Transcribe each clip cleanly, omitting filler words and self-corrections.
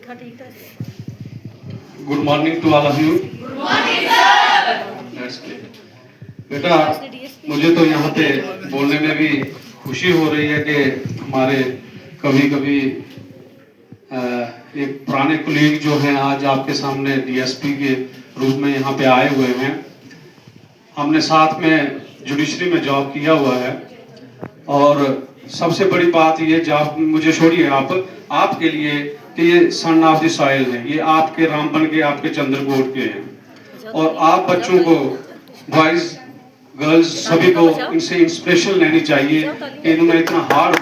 Good morning to all of you. Good morning sir. बेटा, मुझे तो यहाँ पे बोलने में भी खुशी हो रही है कि हमारे कभी कभी एक पुराने कुलीग जो हैं आज आपके सामने डीएसपी के रूप में यहाँ पे आए हुए हैं। हमने साथ में जुडिशरी में जॉब किया हुआ है और सबसे बड़ी बात ये जॉब मुझे छोड़िए आपके लिए कि ये सन ऑफ द सॉइल है, ये आपके रामबन के आपके चंद्रकोट के हैं और आप बच्चों को बॉयज गर्ल्स सभी को इनसे इंस्पिरेशन लेनी चाहिए कि इन्होंने इतना हार्ड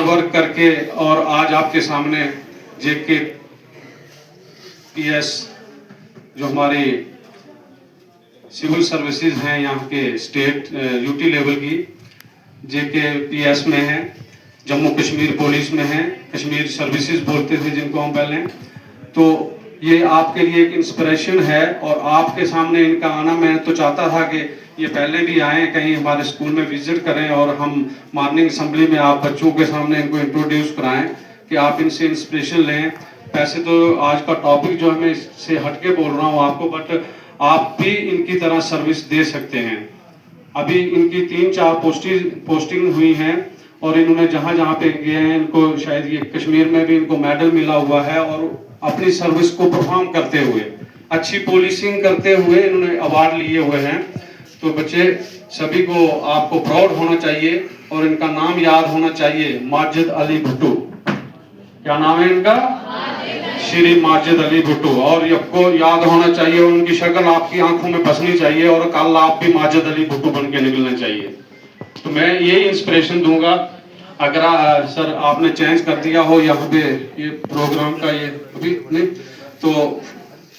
वर्क करके और आज आपके सामने जेके पीएस जो हमारी सिविल सर्विसेज हैं यहाँ के स्टेट यूटी लेवल की, जेके पीएस में है, जम्मू कश्मीर पुलिस में है, कश्मीर सर्विसेज बोलते थे जिनको हम पहले। तो ये आपके लिए एक इंस्पिरेशन है और आपके सामने इनका आना मैं तो चाहता था कि ये पहले भी आए, कहीं हमारे स्कूल में विजिट करें और हम मॉर्निंग असेंबली में आप बच्चों के सामने इनको इंट्रोड्यूस कराएं कि आप इनसे इंस्पिरेशन लें। वैसे तो आज का टॉपिक जो है मैं इससे हटके बोल रहा हूँ आपको, बट आप भी इनकी तरह सर्विस दे सकते हैं। अभी इनकी 3-4 पोस्टिंग हुई हैं और इन्होंने जहां जहां पे गए हैं इनको शायद ये कश्मीर में भी इनको मेडल मिला हुआ है और अपनी सर्विस को परफॉर्म करते हुए, अच्छी पुलिसिंग करते हुए इन्होंने अवार्ड लिए हुए हैं। तो बच्चे सभी को आपको प्राउड होना चाहिए और इनका नाम याद होना चाहिए, माजिद अली भुट्टो। क्या नाम है इनका? श्री माजिद अली भुट्टो। और आपको याद होना चाहिए, उनकी शक्ल आपकी आंखों में बसनी चाहिए और कल आप भी माजिद अली भुट्टो बन के निकलना चाहिए। तो मैं यही इंस्पिरेशन दूंगा। अगर सर आपने चेंज कर दिया हो यहाँ पे ये प्रोग्राम का, ये अभी नहीं तो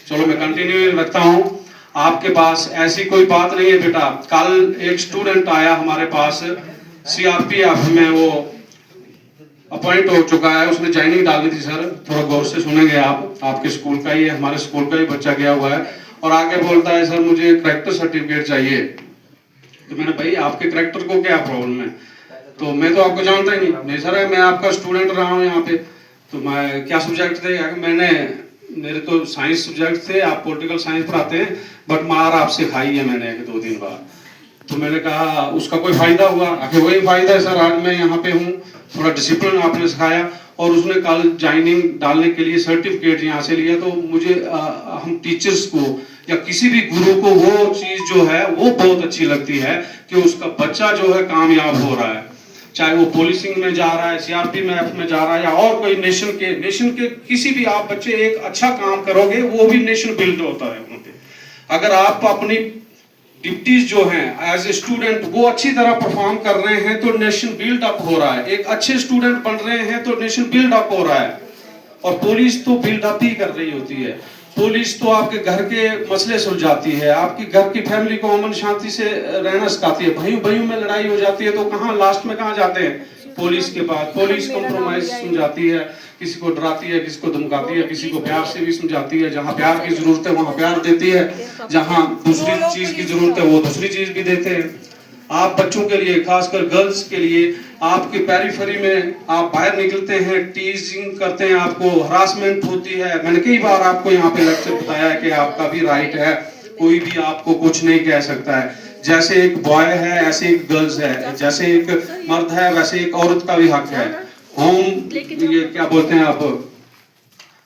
चलो मैं कंटिन्यू रखता हूँ। आपके पास ऐसी कोई बात नहीं है बेटा। कल एक स्टूडेंट आया हमारे पास, सीआरपीएफ में वो अपॉइंट हो चुका है, उसने ज्वाइनिंग डाली थी। सर थोड़ा गौर से सुनेंगे आप, आपके स्कूल का ही है, हमारे स्कूल का ही बच्चा गया हुआ है और आगे बोलता है सर मुझे करेक्टर सर्टिफिकेट चाहिए। तो मैंने भाई आपके करेक्टर को क्या प्रॉब्लम है? तो मैं तो आपको जानता ही नहीं सर, मैं आपका स्टूडेंट रहा हूँ यहाँ पे। तो मैं क्या सब्जेक्ट थे? मेरे तो साइंस सब्जेक्ट थे, आप पॉलिटिकल साइंस पढ़ाते हैं, बट मार आपसे खाई है मैंने 2-3 बार। तो मैंने कहा उसका कोई फायदा हुआ? आखिर वही फायदा है सर, आज मैं यहाँ पे हूँ, थोड़ा डिसिप्लिन आपने सिखाया। और उसने कल ज्वाइनिंग डालने के लिए सर्टिफिकेट यहाँ से लिया। तो मुझे हम टीचर्स को या किसी भी गुरु को वो चीज जो है वो बहुत अच्छी लगती है कि उसका बच्चा जो है कामयाब हो रहा है, चाहे वो पुलिसिंग में जा रहा है, सीआरपीएफ में जा रहा है या और कोई नेशन के किसी भी आप बच्चे एक अच्छा काम करोगे वो भी नेशन बिल्ड होता है वहां पे। अगर आप अपनी ड्यूटीज जो हैं एज ए स्टूडेंट वो अच्छी तरह परफॉर्म कर रहे हैं तो नेशन बिल्ड अप हो रहा है। एक अच्छे स्टूडेंट बन रहे हैं तो नेशन बिल्ड अप हो रहा है। और पुलिस तो बिल्ड अप ही कर रही होती है। पुलिस तो आपके घर के मसले सुलझाती है, आपकी घर की फैमिली को अमन शांति से रहना सिखाती है। भाइयों में लड़ाई हो जाती है तो कहाँ लास्ट में कहाँ जाते हैं? पुलिस के पास। पुलिस कंप्रोमाइज समझाती है, किसी को डराती है, किसी को धमकाती है, किसी को प्यार से भी समझाती है। जहाँ प्यार की जरूरत है वहाँ प्यार देती है, जहाँ दूसरी चीज की जरूरत है वो दूसरी चीज भी देते हैं। आप बच्चों के लिए, खासकर गर्ल्स के लिए, आपके पेरिफेरी में आप बाहर निकलते हैं, टीजिंग करते हैं, आपको हरासमेंट होती है। मैंने कई बार आपको यहाँ पे लेक्चर बताया है कि आपका भी राइट है, कोई भी आपको कुछ नहीं कह सकता है। जैसे एक बॉय है ऐसे एक गर्ल्स है, जैसे एक मर्द है वैसे एक औरत का भी हक है। होम ये क्या बोलते हैं आप,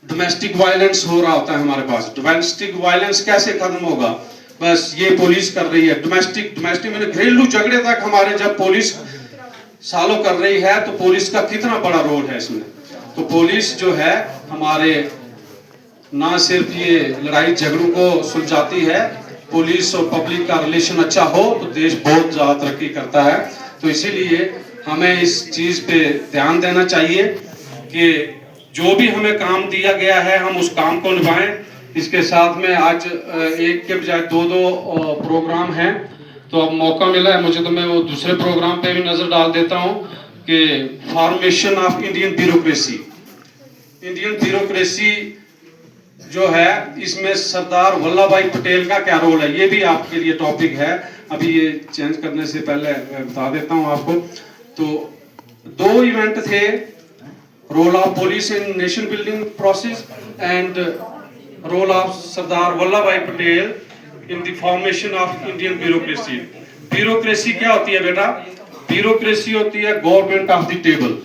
डोमेस्टिक वायलेंस हो रहा होता है हमारे पास। डोमेस्टिक वायलेंस कैसे खत्म होगा? बस ये पुलिस कर रही है। डोमेस्टिक मैंने घरेलू झगड़े तक हमारे जब पुलिस सॉल्व कर रही है तो पुलिस का कितना बड़ा रोल है इसमें। तो पुलिस जो है हमारे ना सिर्फ ये लड़ाई झगड़ों को सुलझाती है, पुलिस और पब्लिक का रिलेशन अच्छा हो तो देश बहुत ज्यादा तरक्की करता है। तो इसीलिए हमें इस चीज पे ध्यान देना चाहिए कि जो भी हमें काम दिया गया है हम उस काम को निभाएं। इसके साथ में आज एक के बजाय 2 प्रोग्राम हैं, तो अब मौका मिला है मुझे तो मैं वो दूसरे प्रोग्राम पे भी नजर डाल देता हूं कि फॉर्मेशन ऑफ इंडियन ब्यूरोक्रेसी जो है इसमें सरदार वल्लभ भाई पटेल का क्या रोल है, ये भी आपके लिए टॉपिक है। अभी ये चेंज करने से पहले बता देता हूं आपको। तो दो इवेंट थे, role of police in nation building process and role of Sardar Vallabh Bhai Patel in the formation of Indian bureaucracy. Bureaucracy क्या होती है बेटा? ब्यूरोक्रेसी होती है गवर्नमेंट ऑफ द टेबल।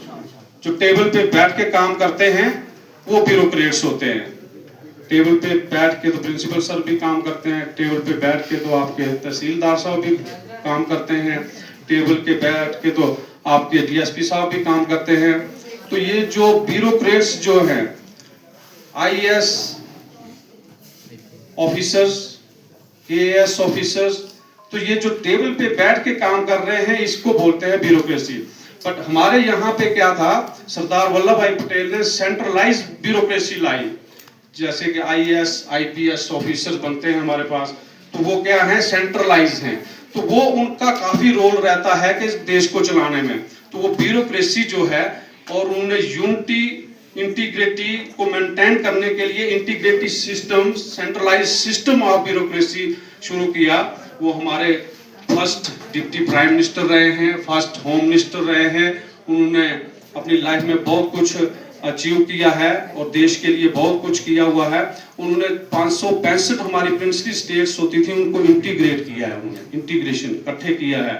जो टेबल पे बैठ के काम करते हैं वो ब्यूरोक्रेट्स होते हैं। टेबल पे बैठ के तो प्रिंसिपल सर भी काम करते हैं, टेबल पे बैठ के तो आपके तहसीलदार साहब भी काम करते हैं, टेबल के बैठ के तो आपके डीएसपी साहब भी काम करते हैं। तो ये जो ब्यूरोक्रेट्स जो हैं, आईएएस ऑफिसर्स, केएएस ऑफिसर्स, तो ये जो टेबल पे बैठ के काम कर रहे हैं इसको बोलते हैं ब्यूरोक्रेसी। बट हमारे यहाँ पे क्या था, सरदार वल्लभ भाई पटेल ने सेंट्रलाइज ब्यूरोक्रेसी लाई। जैसे कि आईएएस आईपीएस ऑफिसर्स बनते हैं हमारे पास, तो वो क्या है, सेंट्रलाइज हैं। तो वो उनका काफी रोल रहता है कि देश को चलाने में। तो वो ब्यूरोक्रेसी जो है, और उन्होंने यूनिटी इंटीग्रिटी को मेंटेन करने के लिए integrated system, centralise system of bureaucracy शुरू किया। वो हमारे फर्स्ट डिप्टी प्राइम मिनिस्टर रहे हैं, फर्स्ट होम मिनिस्टर रहे हैं। उन्होंने अपनी लाइफ में बहुत कुछ अचीव किया है और देश के लिए बहुत कुछ किया हुआ है। उन्होंने 565 हमारी प्रिंसली स्टेट्स होती थी, उनको इंटीग्रेट किया है, उन्होंने इंटीग्रेशन इकट्ठे किया है।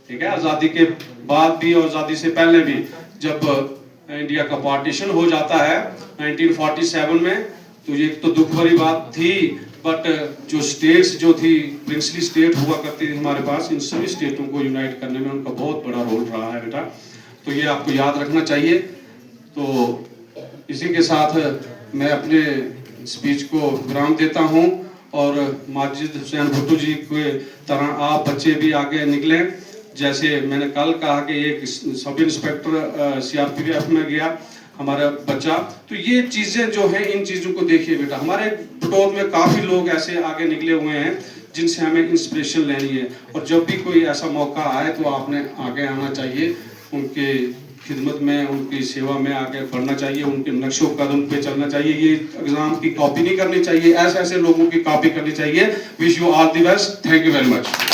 ठीक है, आजादी के बाद भी और आजादी से पहले भी, जब इंडिया का पार्टीशन हो जाता है 1947 में, तो ये तो दुख भरी बात थी। बट जो स्टेट्स जो थी, प्रिंसली स्टेट हुआ करती थी हमारे पास, इन सभी स्टेटों को यूनाइट करने में उनका बहुत बड़ा रोल रहा है बेटा। तो ये आपको याद रखना चाहिए। तो इसी के साथ मैं अपने स्पीच को विराम देता हूं, और माजिद हुसैन भुट्टो जी के तरह आप बच्चे भी आगे निकलें। जैसे मैंने कल कहा कि एक सब इंस्पेक्टर सीआरपीएफ में गया हमारा बच्चा, तो ये चीजें जो हैं, इन चीजों को देखिए बेटा। हमारे बटौर में काफी लोग ऐसे आगे निकले हुए हैं जिनसे हमें इंस्पिरेशन लेनी है, और जब भी कोई ऐसा मौका आए तो आपने आगे आना चाहिए, उनके खिदमत में, उनकी सेवा में आगे बढ़ना चाहिए, उनके नक्शो कदम पे चलना चाहिए। ये एग्जाम की कॉपी नहीं करनी चाहिए, ऐसे ऐसे लोगों की कॉपी करनी चाहिए। Wish you all the best, thank you very much.